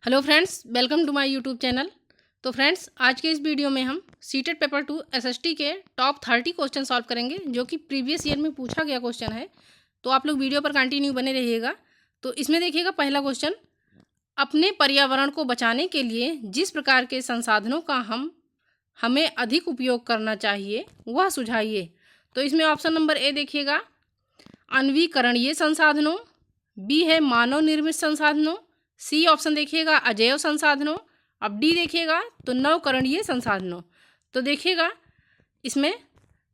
Hello friends, welcome to my YouTube channel. तो friends, आज के इस वीडियो में हम सीटेट पेपर 2 एसएसटी के टॉप 30 क्वेश्चन सॉल्व करेंगे, जो कि प्रीवियस ईयर में पूछा गया क्वेश्चन है। तो आप लोग वीडियो पर कंटिन्यू बने रहिएगा। तो इसमें देखिएगा, पहला क्वेश्चन, अपने पर्यावरण को बचाने के लिए जिस प्रकार के संसाधनों का हमें अधिक उपयोग करना चाहिए वह सुझाइए। तो इसमें ऑप्शन नंबर ए देखिएगा, अनवीकरणीय संसाधनों। बी है मानव निर्मित संसाधनों। सी ऑप्शन देखिएगा अजैव संसाधनों। अब डी देखिएगा तो नवकरणीय संसाधनों। तो देखिएगा इसमें,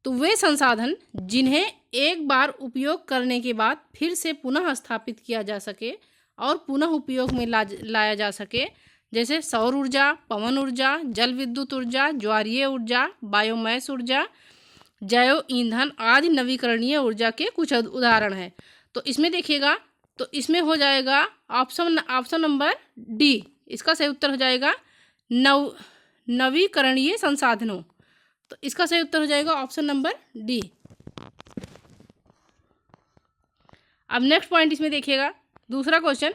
तो वे संसाधन जिन्हें एक बार उपयोग करने के बाद फिर से पुनः स्थापित किया जा सके और पुनः उपयोग में लाया जा सके, जैसे सौर ऊर्जा, पवन ऊर्जा, जल विद्युत ऊर्जा, ज्वारीय ऊर्जा, बायोमैस ऊर्जा, जैव ईंधन आदि नवीकरणीय ऊर्जा के कुछ उदाहरण हैं। तो इसमें देखिएगा, तो इसमें हो जाएगा ऑप्शन नंबर डी, इसका सही उत्तर हो जाएगा नवीकरणीय संसाधनों। तो इसका सही उत्तर हो जाएगा ऑप्शन नंबर डी। अब नेक्स्ट पॉइंट इसमें देखिएगा, दूसरा क्वेश्चन,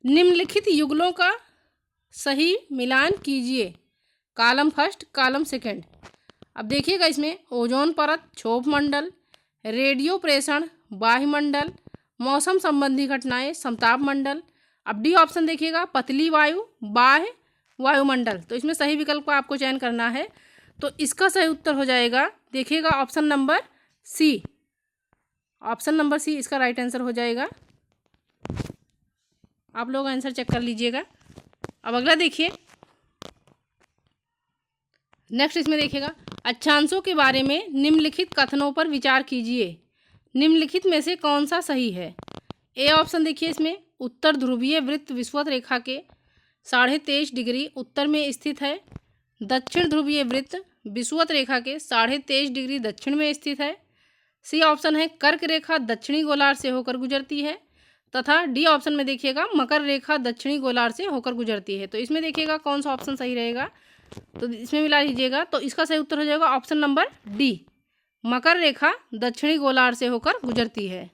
निम्नलिखित युगलों का सही मिलान कीजिए। Column first, column second. अब देखिएगा इसमें ओजोन परत, क्षोभ मंडल, रेडियो प्रेषण, वायुमंडल, मौसम संबंधी घटनाएं, समताप मंडल। अब डी ऑप्शन देखिएगा, पतली वायु, बाह्य वायुमंडल। तो इसमें सही विकल्प को आपको चयन करना है। तो इसका सही उत्तर हो जाएगा, देखिएगा option number C. Option number C इसका राइट आंसर हो जाएगा। आप लोग आंसर चेक कर लीजिएगा। अब अगला देखिए, नेक्स्ट इसमें देखिएगा, अक्षांशों के बारे में निम्नलिखित कथनों पर विचार कीजिए। निम्नलिखित में से कौन सा सही है? ए ऑप्शन देखिए, इसमें उत्तर ध्रुवीय वृत्त विषुवत रेखा के 23.5 डिग्री उत्तर में स्थित है। दक्षिण ध्रुवीय वृत्त विषुवत रेखा के 23.5 डिग्री दक्षिण में स्थित है। सी ऑप्शन है कर्क रेखा दक्षिणी गोलार्ध से होकर गुजरती है। तथा डी ऑप्शन में देखिएगा, मकर रेखा दक्षिणी गोलार्ध से होकर गुजरती है। तो इसमें देखिएगा कौन सा ऑप्शन सही रहेगा, तो इसमें मिला लीजिएगा। तो इसका सही उत्तर हो जाएगा ऑप्शन नंबर डी, मकर रेखा दक्षिणी गोलार्ध से होकर गुजरती है।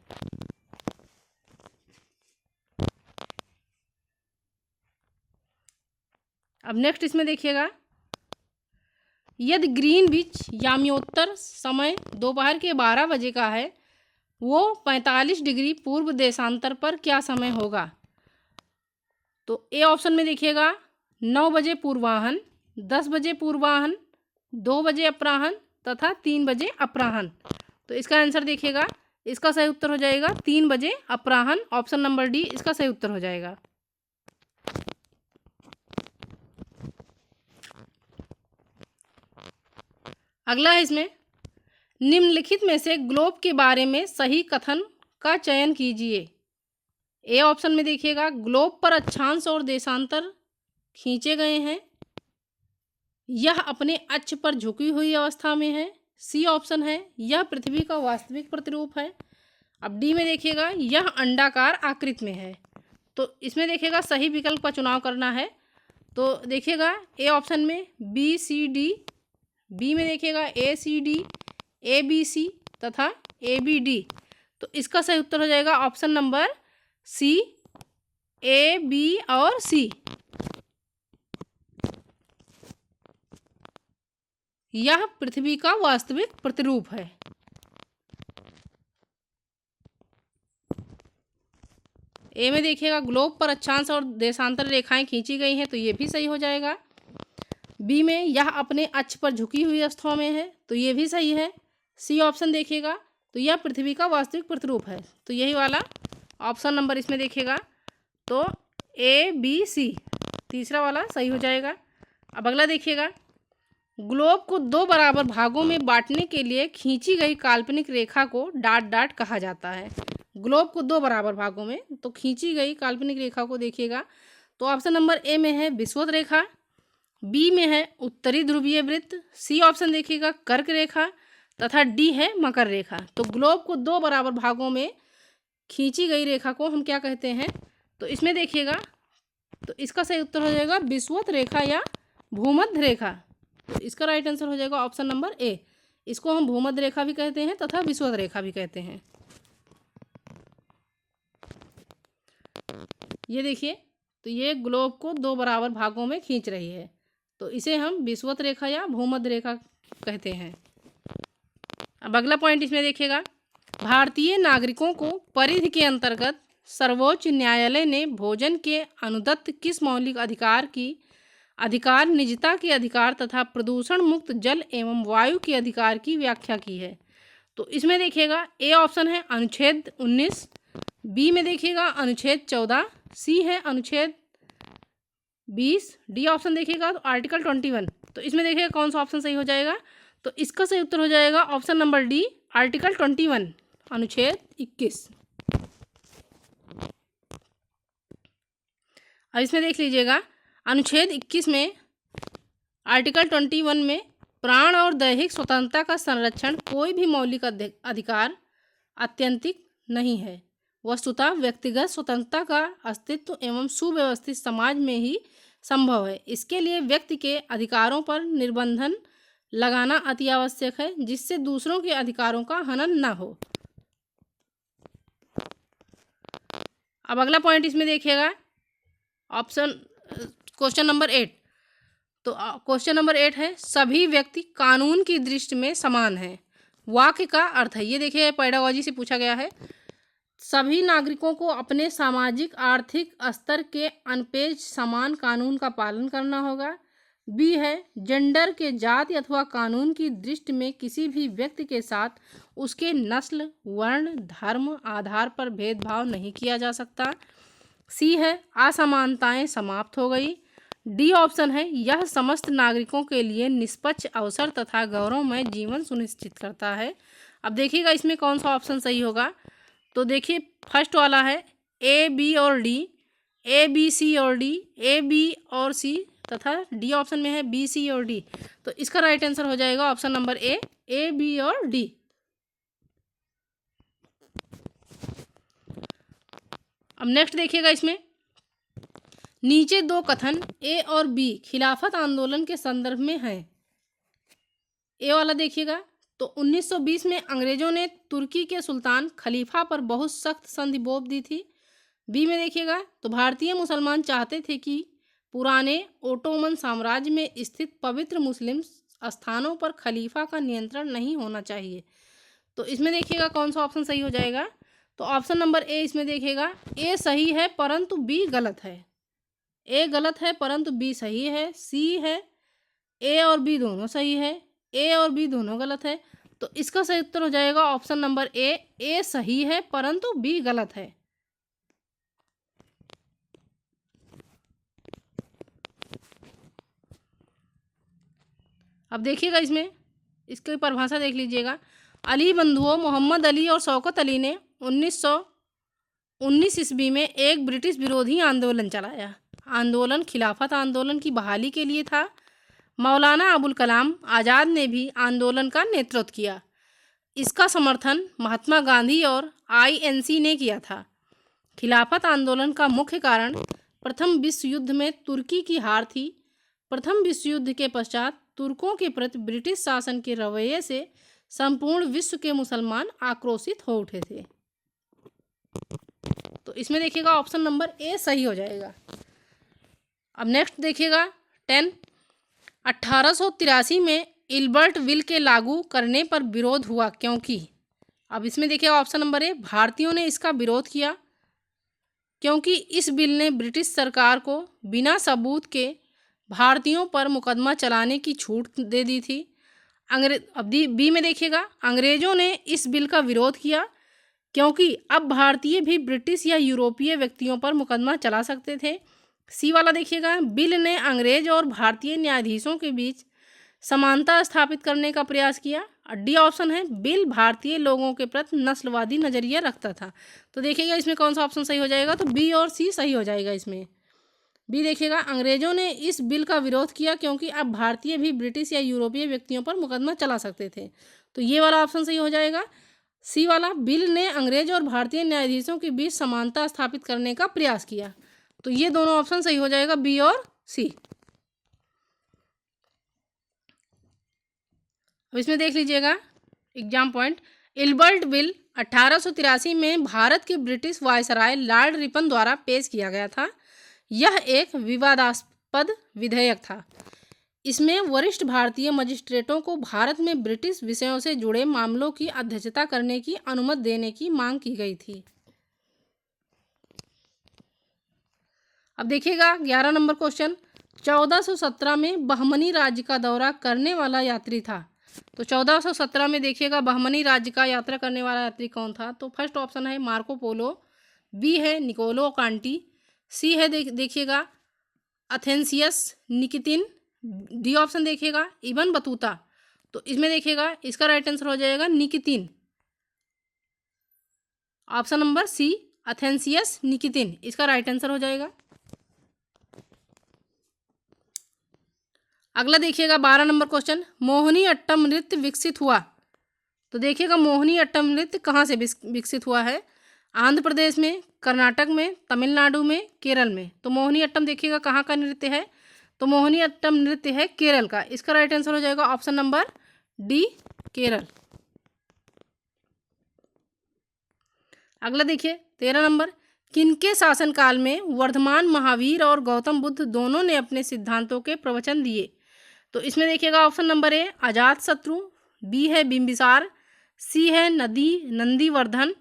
अब नेक्स्ट इसमें देखिएगा, यदि ग्रीनविच याम्योत्तर समय दोपहर के 12 बजे का है, वो 45 डिग्री पूर्व देशांतर पर क्या समय होगा? तो ए ऑप्शन में देखिएगा, 9 बजे पूर्वाह्न, 10 बजे पूर्वाह्न, 2 बजे अपराह्न तथा 3 बजे अपराह्न। तो इसका आंसर देखिएगा, इसका सही उत्तर हो जाएगा 3 बजे अपराह्न। ऑप्शन नंबर डी इसका सही उत्तर हो जाएगा। अगला है इसमें, निम्नलिखित में से ग्लोब के बारे में सही कथन का चयन कीजिए। ए ऑप्शन में देखिएगा, ग्लोब पर अक्षांश और देशांतर खींचे गए हैं, यह अपने अक्ष पर झुकी हुई अवस्था में है। सी ऑप्शन है, यह पृथ्वी का वास्तविक प्रतिरूप है। अब डी में देखिएगा, यह अंडाकार आकृति में है। तो इसमें देखिएगा सही विकल्प का चुनाव करना है। तो देखिएगा ए ऑप्शन में बी सी डी, बी में देखिएगा ए C D, A B C तथा ए बी डी। तो इसका सही उत्तर हो जाएगा option number C, A B और सी। यह पृथ्वी का वास्तविक प्रतिरूप है। ए में देखिएगा, ग्लोब पर अक्षांश और देशांतर रेखाएं खींची गई हैं, तो ये भी सही हो जाएगा। बी में यह अपने अक्ष पर झुकी हुई अवस्था में है, तो ये भी सही है। सी ऑप्शन देखिएगा, तो यह पृथ्वी का वास्तविक प्रतिरूप है। तो यही वाला ऑप्शन नंबर इसमें देखिएगा, तो ए बी सी तीसरा वाला सही हो जाएगा। अब अगला देखिएगा, ग्लोब को 2 बराबर भागों में बांटने के लिए खींची गई काल्पनिक रेखा को डॉट डॉट कहा जाता है। ग्लोब को 2 बराबर भागों में तो खींची गई काल्पनिक रेखा को देखिएगा, तो ऑप्शन नंबर ए में है विषुवत रेखा, बी में है उत्तरी ध्रुवीय वृत्त, सी ऑप्शन देखिएगा कर्क रेखा तथा डी है मकर रेखा। तो ग्लोब को 2 बराबर भागों में खींची गई रेखा को हम क्या कहते हैं? तो इसमें देखिएगा, तो इसका सही उत्तर हो जाएगा विषुवत रेखा या भूमध्य रेखा। तो इसका राइट आंसर हो जाएगा ऑप्शन नंबर ए। इसको हम भूमध्य रेखा भी कहते हैं तथा विषुवत रेखा भी कहते हैं। ये देखिए, तो ये ग्लोब को दो बराबर भागों में खींच रही है, तो इसे हम विषुवत रेखा या भूमध्य रेखा कहते हैं। अब अगला पॉइंट इसमें देखिएगा, भारतीय नागरिकों को परिधि के अंतर्गत सर्वोच्च न्यायालय ने भोजन के अनुदत्त किस मौलिक अधिकार निजता के अधिकार तथा प्रदूषण मुक्त जल एवं वायु के अधिकार की व्याख्या की है। तो इसमें देखिएगा ए ऑप्शन है अनुच्छेद 19, बी में देखिएगा अनुच्छेद 14, सी है अनुच्छेद 20, डी ऑप्शन देखिएगा तो आर्टिकल 21। तो इसमें देखिएगा कौन सा ऑप्शन सही हो जाएगा, तो इसका सही उत्तर हो जाएगा ऑप्शन नंबर डी, आर्टिकल 21, अनुच्छेद 21। अब इसमें देख लीजिएगा अनुच्छेद 21 में आर्टिकल 21 में प्राण और दैहिक स्वतंत्रता का संरक्षण कोई भी मौलिक अधिकार आत्यंतिक नहीं है। वस्तुतः व्यक्तिगत स्वतंत्रता का अस्तित्व एवं सुव्यवस्थित समाज में ही संभव है। इसके लिए व्यक्ति के अधिकारों पर निर्बंधन लगाना अति आवश्यक है, जिससे दूसरों के अधिकारों का हनन न हो। अब अगला पॉइंट इसमें देखिएगा क्वेश्चन नंबर 8। तो क्वेश्चन नंबर 8 है, सभी व्यक्ति कानून की दृष्टि में समान हैं। वाक्य का अर्थ है, ये देखिए पेडागोजी से पूछा गया है। सभी नागरिकों को अपने सामाजिक आर्थिक स्तर के अनपेक्ष समान कानून का पालन करना होगा। बी है, जेंडर के जाति अथवा कानून की दृष्टि में किसी भी व्यक्ति के साथ उसके नस्ल, वर्ण, धर्म आधार पर भेदभाव नहीं किया जा सकता। सी है, असमानताएं समाप्त हो गई। डी ऑप्शन है, यह समस्त नागरिकों के लिए निष्पक्ष अवसर तथा गौरवमय जीवन सुनिश्चित करता है। अब देखिएगा इसमें कौन सा ऑप्शन सही होगा, तो देखिए फर्स्ट वाला है ए, बी और डी, ए, बी, सी और डी, ए, बी और सी तथा डी ऑप्शन में है बी, सी और डी। तो इसका राइट आंसर हो जाएगा ऑप्शन नंबर ए, बी और डी। अब नेक्स्ट देखिएगा इसमें नीचे दो कथन ए और बी खिलाफत आंदोलन के संदर्भ में हैं। ए वाला देखिएगा, तो 1920 में अंग्रेजों ने तुर्की के सुल्तान खलीफा पर बहुत सख्त संधि बोप दी थी। बी में देखिएगा, तो भारतीय मुसलमान चाहते थे कि पुराने ओटोमन साम्राज्य में स्थित पवित्र मुस्लिम स्थानों पर खलीफा का नियंत्रण नहीं होना चाहिए। तो इसमें देखिएगा कौन सा ऑप्शन सही हो जाएगा, तो ऑप्शन नंबर ए इसमें देखिएगा ए सही है परंतु बी गलत है। ए गलत है परंतु बी सही है। सी है, ए और बी दोनों सही है, ए और बी दोनों गलत है। तो इसका सही उत्तर हो जाएगा ऑप्शन नंबर ए सही है परंतु बी गलत है। अब देखिएगा इसमें इसकी परिभाषा देख लीजिएगा। अली बंधुओं मोहम्मद अली और शौकत अली ने 1919 ईस्वी में एक ब्रिटिश विरोधी आंदोलन चलाया। आंदोलन खिलाफत आंदोलन की बहाली के लिए था। मौलाना अबुल कलाम आज़ाद ने भी आंदोलन का नेतृत्व किया। इसका समर्थन महात्मा गांधी और आईएनसी ने किया था। खिलाफत आंदोलन का मुख्य कारण प्रथम विश्व युद्ध में तुर्की की हार थी। प्रथम विश्व युद्ध के पश्चात तुर्कों के प्रति ब्रिटिश शासन के रवैये से संपूर्ण विश्व के मुसलमान आक्रोशित हो उठे थे। तो इसमें देखिएगा ऑप्शन नंबर ए सही हो जाएगा। अब नेक्स्ट देखिएगा 10, 1883 में इल्बर्ट विल के लागू करने पर विरोध हुआ क्योंकि। अब इसमें देखिएगा ऑप्शन नंबर ए, भारतीयों ने इसका विरोध किया क्योंकि इस बिल ने ब्रिटिश सरकार को बिना सबूत के भारतीयों पर मुकदमा चलाने की छूट दे दी थी। अब बी में देखिएगा, अंग्रेजों ने इस बिल का विरोध किया क्योंकि अब भारतीय भी ब्रिटिश या यूरोपीय व्यक्तियों पर मुकदमा चला सकते थे। सी वाला देखिएगा, बिल ने अंग्रेज और भारतीय न्यायाधीशों के बीच समानता स्थापित करने का प्रयास किया। डी ऑप्शन है, बिल भारतीय लोगों के प्रति नस्लवादी नज़रिया रखता था। तो देखिएगा इसमें कौन सा ऑप्शन सही हो जाएगा, तो बी और सी सही हो जाएगा। इसमें बी देखिएगा, अंग्रेजों ने इस बिल का विरोध किया क्योंकि अब भारतीय भी ब्रिटिश या यूरोपीय व्यक्तियों पर मुकदमा चला सकते थे। तो ये वाला ऑप्शन सही हो जाएगा। सी वाला, बिल ने अंग्रेज और भारतीय न्यायाधीशों के बीच समानता स्थापित करने का प्रयास किया। तो ये दोनों ऑप्शन सही हो जाएगा, बी और सी। अब इसमें देख लीजिएगा एग्जाम पॉइंट, इल्बर्ट बिल 1883 में भारत के ब्रिटिश वायसराय लॉर्ड रिपन द्वारा पेश किया गया था। यह एक विवादास्पद विधेयक था। इसमें वरिष्ठ भारतीय मजिस्ट्रेटों को भारत में ब्रिटिश विषयों से जुड़े मामलों की अध्यक्षता करने की अनुमति देने की मांग की गई थी। अब देखिएगा 11 नंबर क्वेश्चन, 1417 में बहमनी राज्य का दौरा करने वाला यात्री था। तो 1417 में देखिएगा बहमनी राज्य का यात्रा करने वाला यात्री कौन था? तो फर्स्ट ऑप्शन है मार्को पोलो, बी है निकोलो कांटी, सी है देखिएगा अथेंसियस निकितिन, डी ऑप्शन देखिएगा इबन बतूता। तो इसमें देखिएगा इसका राइट आंसर हो जाएगा Nikitin, option number C Athanasius Nikitin इसका राइट आंसर हो जाएगा। अगला देखिएगा 12 नंबर क्वेश्चन, मोहिनी अट्टम नृत्य विकसित हुआ। तो देखिएगा मोहिनी अट्टम नृत्य कहाँ से विकसित हुआ है? आंध्र प्रदेश में, कर्नाटक में, तमिलनाडु में, केरल में। तो मोहिनी अट्टम देखिएगा कहाँ का नृत्य है? तो मोहिनी अट्टम नृत्य है केरल का। इसका राइट आंसर हो जाएगा ऑप्शन नंबर डी केरल। अगला देखिए 13 नंबर, किनके शासनकाल में वर्धमान महावीर और गौतम बुद्ध दोनों ने अपने सिद्धांतों के प्रवचन दिए? तो इसमें देखिएगा option number A Ajatashatru, B है बिंबिसार, सी है नंदीवर्धन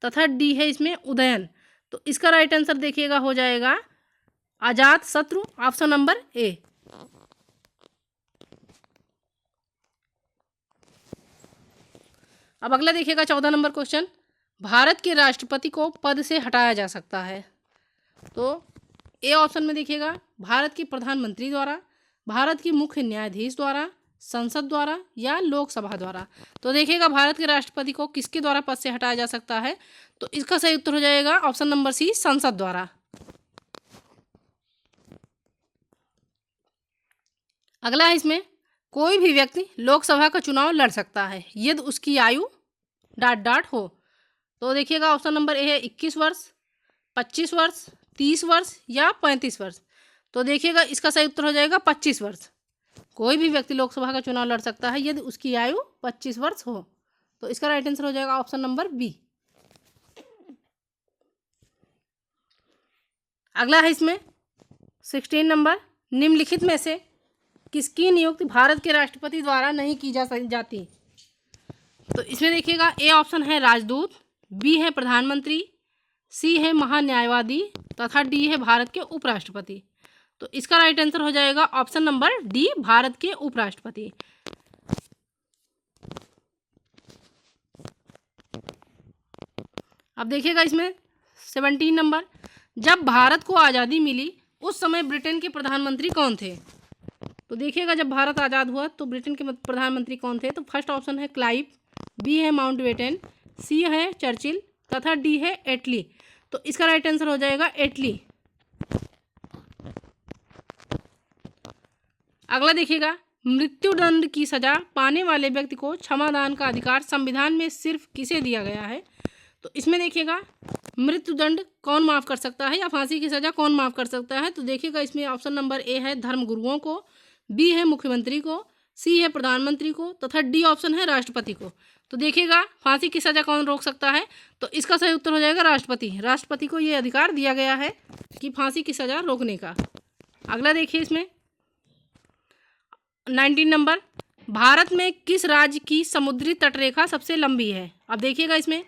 तथा डी है इसमें उदयन। तो इसका राइट आंसर देखिएगा हो जाएगा अजातशत्रु, ऑप्शन नंबर ए। अब अगला देखिएगा 14 नंबर क्वेश्चन, भारत के राष्ट्रपति को पद से हटाया जा सकता है। तो ए ऑप्शन में देखिएगा भारत के प्रधानमंत्री द्वारा, भारत के मुख्य न्यायाधीश द्वारा, संसद द्वारा या लोकसभा द्वारा। तो देखिएगा भारत के राष्ट्रपति को किसके द्वारा पद से हटाया जा सकता है? तो इसका सही उत्तर हो जाएगा ऑप्शन नंबर सी संसद द्वारा। अगला है इसमें, कोई भी व्यक्ति लोकसभा का चुनाव लड़ सकता है यदि उसकी आयु ... हो। तो देखिएगा ऑप्शन नंबर ए है 21 वर्ष, 25 वर्ष, 30 वर्ष या 35 वर्ष। तो देखिएगा इसका सही उत्तर हो जाएगा 25 वर्ष। कोई भी व्यक्ति लोकसभा का चुनाव लड़ सकता है यदि उसकी आयु 25 वर्ष हो। तो इसका राइट आंसर हो जाएगा ऑप्शन नंबर बी। अगला है इसमें 16 नंबर, निम्नलिखित में से किसकी नियुक्ति भारत के राष्ट्रपति द्वारा नहीं की जाती? तो इसमें देखिएगा ए ऑप्शन है राजदूत, बी है प्रधानमंत्री, सी है महान्यायवादी तथा डी है भारत के उपराष्ट्रपति। तो इसका राइट आंसर हो जाएगा ऑप्शन नंबर डी भारत के उपराष्ट्रपति। अब देखिएगा इसमें 17 नंबर, जब भारत को आज़ादी मिली उस समय ब्रिटेन के प्रधानमंत्री कौन थे? तो देखिएगा जब भारत आज़ाद हुआ तो ब्रिटेन के प्रधानमंत्री कौन थे? तो फर्स्ट ऑप्शन है क्लाइव, बी है माउंटबेटन, सी है चर्चिल तथा डी है एटली। तो इसका राइट आंसर हो जाएगा एटली। अगला देखिएगा, मृत्युदंड की सजा पाने वाले व्यक्ति को क्षमादान का अधिकार संविधान में सिर्फ किसे दिया गया है? तो इसमें देखिएगा मृत्युदंड कौन माफ़ कर सकता है या फांसी की सज़ा कौन माफ़ कर सकता है? तो देखिएगा इसमें ऑप्शन नंबर ए है धर्मगुरुओं को, बी है मुख्यमंत्री को, सी है प्रधानमंत्री को तथा डी ऑप्शन है राष्ट्रपति को। तो देखिएगा फांसी की सज़ा कौन रोक सकता है? तो इसका सही उत्तर हो जाएगा राष्ट्रपति। राष्ट्रपति को ये अधिकार दिया गया है कि फांसी की सज़ा रोकने का। अगला देखिए इसमें 19 नंबर, भारत में किस राज्य की समुद्री तटरेखा सबसे लंबी है? अब देखिएगा इसमें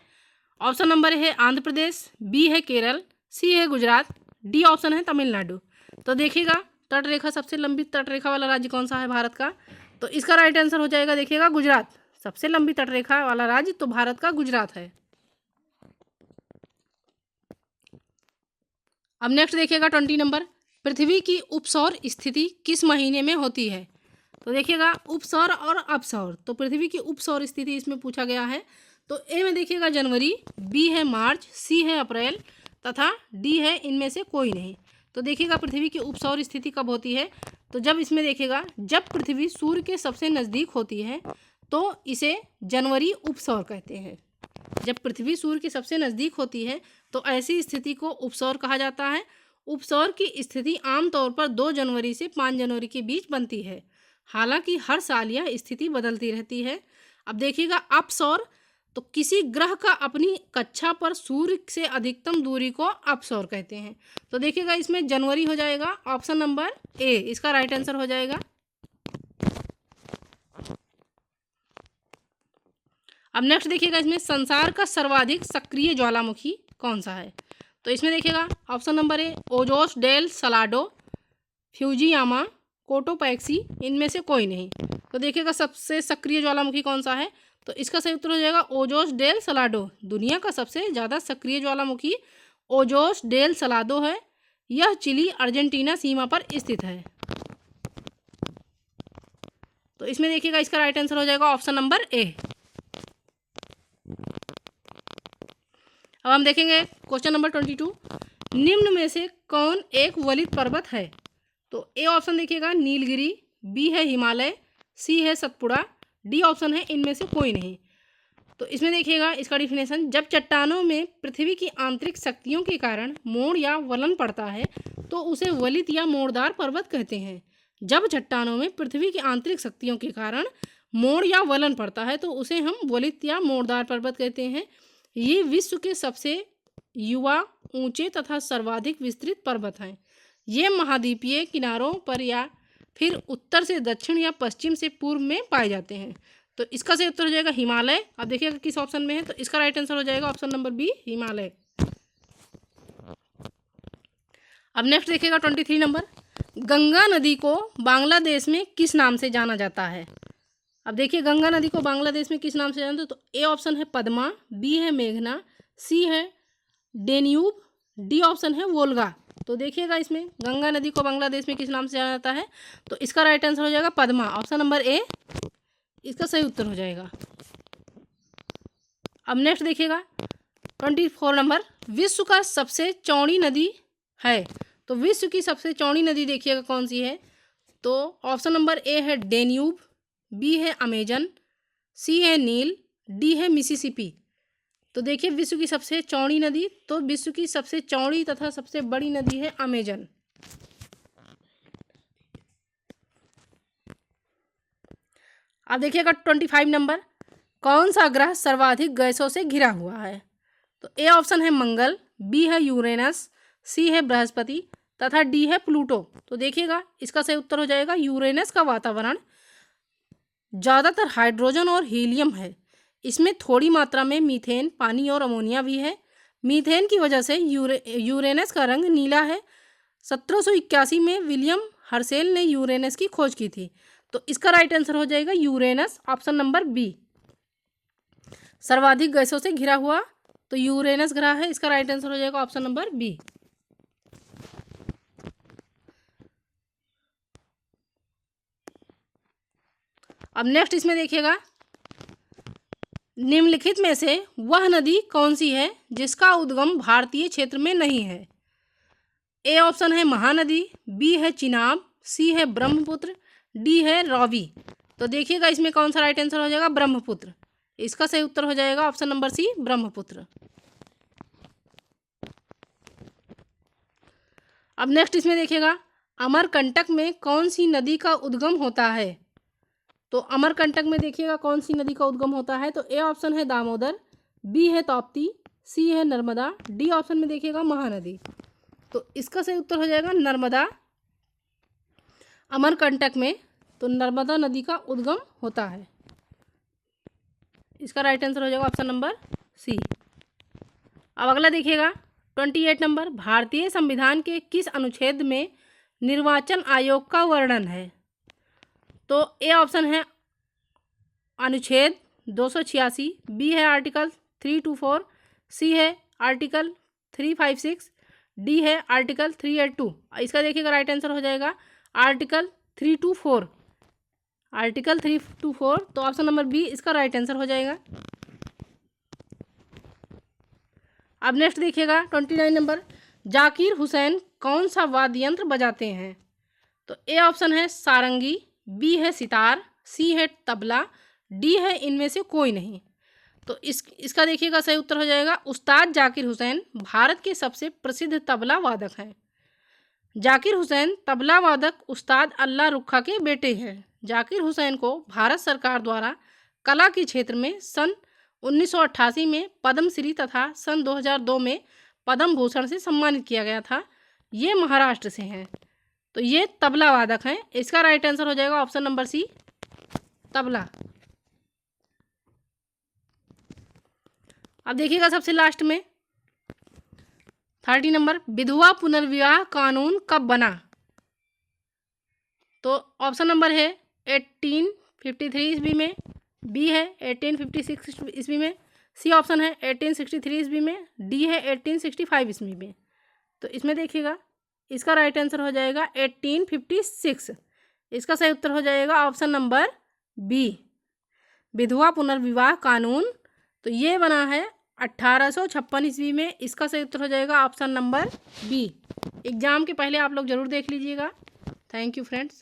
ऑप्शन नंबर है आंध्र प्रदेश, बी है केरल, सी है गुजरात, डी ऑप्शन है तमिलनाडु। तो देखिएगा तटरेखा सबसे लंबी तटरेखा वाला राज्य कौन सा है भारत का? तो इसका राइट आंसर हो जाएगा देखिएगा गुजरात। सबसे लंबी तटरेखा वाला राज्य तो भारत का गुजरात है। अब नेक्स्ट देखिएगा 20 नंबर, पृथ्वी की उपसौर स्थिति किस महीने में होती है? तो देखिएगा उपसौर और अपसौर, तो पृथ्वी की उपसौर स्थिति इसमें पूछा गया है। तो ए में देखिएगा जनवरी, बी है मार्च, सी है अप्रैल तथा डी है इनमें से कोई नहीं। तो देखिएगा पृथ्वी की उपसौर स्थिति कब होती है? तो जब इसमें देखिएगा जब पृथ्वी सूर्य के सबसे नज़दीक होती है तो इसे जनवरी उपसौर कहते हैं। जब पृथ्वी सूर्य के सबसे नज़दीक होती है तो ऐसी स्थिति को उपसौर कहा जाता है। उपसौर की स्थिति आमतौर पर 2 जनवरी से 5 जनवरी के बीच बनती है। हालांकि हर साल यह स्थिति बदलती रहती है। अब देखिएगा अपसौर, तो किसी ग्रह का अपनी कक्षा पर सूर्य से अधिकतम दूरी को अपसौर कहते हैं। तो देखिएगा इसमें जनवरी हो जाएगा, ऑप्शन नंबर ए इसका राइट आंसर हो जाएगा। अब नेक्स्ट देखिएगा इसमें संसार का सर्वाधिक सक्रिय ज्वालामुखी कौन सा है। तो इसमें देखिएगा option number A Ojos del Salado, Fujiyama, Cotopaxi, इनमें से कोई नहीं। तो देखिएगा सबसे सक्रिय ज्वालामुखी कौन सा है, तो इसका सही उत्तर हो जाएगा ओजोस डेल सलाडो। दुनिया का सबसे ज़्यादा सक्रिय ज्वालामुखी ओजोस डेल सलाडो है। यह चिली अर्जेंटीना सीमा पर स्थित है। तो इसमें देखिएगा इसका राइट आंसर हो जाएगा ऑप्शन नंबर ए। अब हम देखेंगे क्वेश्चन नंबर 22, निम्न में से कौन एक वलित पर्वत है। तो ए ऑप्शन देखिएगा नीलगिरी, बी है हिमालय, सी है सतपुड़ा, डी ऑप्शन है इनमें से कोई नहीं। तो इसमें देखिएगा इसका डिफिनेशन, जब चट्टानों में पृथ्वी की आंतरिक शक्तियों के कारण मोड़ या वलन पड़ता है तो उसे वलित या मोड़दार पर्वत कहते हैं। जब चट्टानों में पृथ्वी की आंतरिक शक्तियों के कारण मोड़ या वलन पड़ता है तो उसे हम वलित या मोड़दार पर्वत कहते हैं। ये विश्व के सबसे युवा, ऊंचे तथा सर्वाधिक विस्तृत पर्वत हैं। ये महाद्वीपीय किनारों पर या फिर उत्तर से दक्षिण या पश्चिम से पूर्व में पाए जाते हैं। तो इसका सही उत्तर हो जाएगा हिमालय। अब देखिएगा किस ऑप्शन में है, तो इसका राइट आंसर हो जाएगा ऑप्शन नंबर बी हिमालय। अब नेक्स्ट देखिएगा 23 नंबर, गंगा नदी को बांग्लादेश में किस नाम से जाना जाता है। अब देखिए गंगा नदी को बांग्लादेश में किस नाम से जाना जाता है। तो ए ऑप्शन है पद्मा, बी है मेघना, सी है डेन्यूब, डी ऑप्शन है वोल्गा। तो देखिएगा इसमें गंगा नदी को बांग्लादेश में किस नाम से जाना जाता है, तो इसका राइट आंसर हो जाएगा पद्मा, ऑप्शन नंबर ए इसका सही उत्तर हो जाएगा। अब नेक्स्ट देखिएगा 24 नंबर, विश्व का सबसे चौड़ी नदी है। तो विश्व की सबसे चौड़ी नदी देखिएगा कौन सी है, तो ऑप्शन नंबर ए है डेन्यूब, बी है अमेजन, सी है नील, डी है मिसिसिपी। तो देखिए विश्व की सबसे चौड़ी नदी, तो विश्व की सबसे चौड़ी तथा सबसे बड़ी नदी है अमेजन। अब देखिएगा 25 नंबर, कौन सा ग्रह सर्वाधिक गैसों से घिरा हुआ है। तो ए ऑप्शन है मंगल, बी है यूरेनस, सी है बृहस्पति तथा डी है प्लूटो। तो देखिएगा इसका सही उत्तर हो जाएगा यूरेनस का वातावरण ज़्यादातर हाइड्रोजन और हीलियम है। इसमें थोड़ी मात्रा में मीथेन, पानी और अमोनिया भी है। मीथेन की वजह से यूरेनस का रंग नीला है। 1781 में विलियम हर्सेल ने यूरेनस की खोज की थी। तो इसका राइट आंसर हो जाएगा यूरेनस, ऑप्शन नंबर बी। सर्वाधिक गैसों से घिरा हुआ तो यूरेनस ग्रह है, इसका राइट आंसर हो जाएगा ऑप्शन नंबर बी। अब नेक्स्ट इसमें देखिएगा, निम्नलिखित में से वह नदी कौन सी है जिसका उद्गम भारतीय क्षेत्र में नहीं है। ए ऑप्शन है महानदी, बी है चिनाब, सी है ब्रह्मपुत्र, डी है रावी। तो देखिएगा इसमें कौन सा राइट आंसर हो जाएगा ब्रह्मपुत्र, इसका सही उत्तर हो जाएगा ऑप्शन नंबर सी ब्रह्मपुत्र। अब नेक्स्ट इसमें देखिएगा, अमरकंटक में कौन सी नदी का उद्गम होता है। तो अमरकंटक में देखिएगा कौन सी नदी का उद्गम होता है, तो ए ऑप्शन है दामोदर, बी है ताप्ती, सी है नर्मदा, डी ऑप्शन में देखिएगा महानदी। तो इसका सही उत्तर हो जाएगा नर्मदा। अमरकंटक में तो नर्मदा नदी का उद्गम होता है, इसका राइट आंसर हो जाएगा ऑप्शन नंबर सी। अब अगला देखिएगा 28 नंबर, भारतीय संविधान के किस अनुच्छेद में निर्वाचन आयोग का वर्णन है। तो ए ऑप्शन है अनुच्छेद 286, बी है आर्टिकल 324, सी है आर्टिकल 356, डी है आर्टिकल 382। इसका देखिएगा राइट आंसर हो जाएगा आर्टिकल 324, आर्टिकल 324। तो ऑप्शन नंबर बी इसका राइट आंसर हो जाएगा। अब नेक्स्ट देखिएगा 29 नंबर, जाकिर हुसैन कौन सा वाद्य यंत्र बजाते हैं। तो ए ऑप्शन है सारंगी, बी है सितार, सी है तबला, डी है इनमें से कोई नहीं। तो इसका देखिएगा सही उत्तर हो जाएगा उस्ताद जाकिर हुसैन भारत के सबसे प्रसिद्ध तबला वादक हैं। जाकिर हुसैन तबला वादक उस्ताद अल्लाह रुखा के बेटे हैं। जाकिर हुसैन को भारत सरकार द्वारा कला के क्षेत्र में सन 1988 में पद्मश्री तथा सन 2002 में पद्म भूषण से सम्मानित किया गया था। ये महाराष्ट्र से हैं। तो ये तबला वादक हैं। इसका राइट आंसर हो जाएगा ऑप्शन नंबर सी, तबला। अब देखिएगा सबसे लास्ट में 30 नंबर, विधवा पुनर्विवाह कानून कब बना? तो ऑप्शन नंबर है 1853 ईस्वी में, बी है 1856 ईस्वी में, सी ऑप्शन है 1863 ईस्वी में, डी है 1865 ईस्वी में। तो इसमें देखिएगा इसका राइट आंसर हो जाएगा 1856। इसका सही उत्तर हो जाएगा ऑप्शन नंबर बी, विधवा पुनर्विवाह कानून। तो ये बना है 1856 ईस्वी में। इसका सही उत्तर हो जाएगा ऑप्शन नंबर बी। एग्जाम के पहले आप लोग ज़रूर देख लीजिएगा। Thank you friends.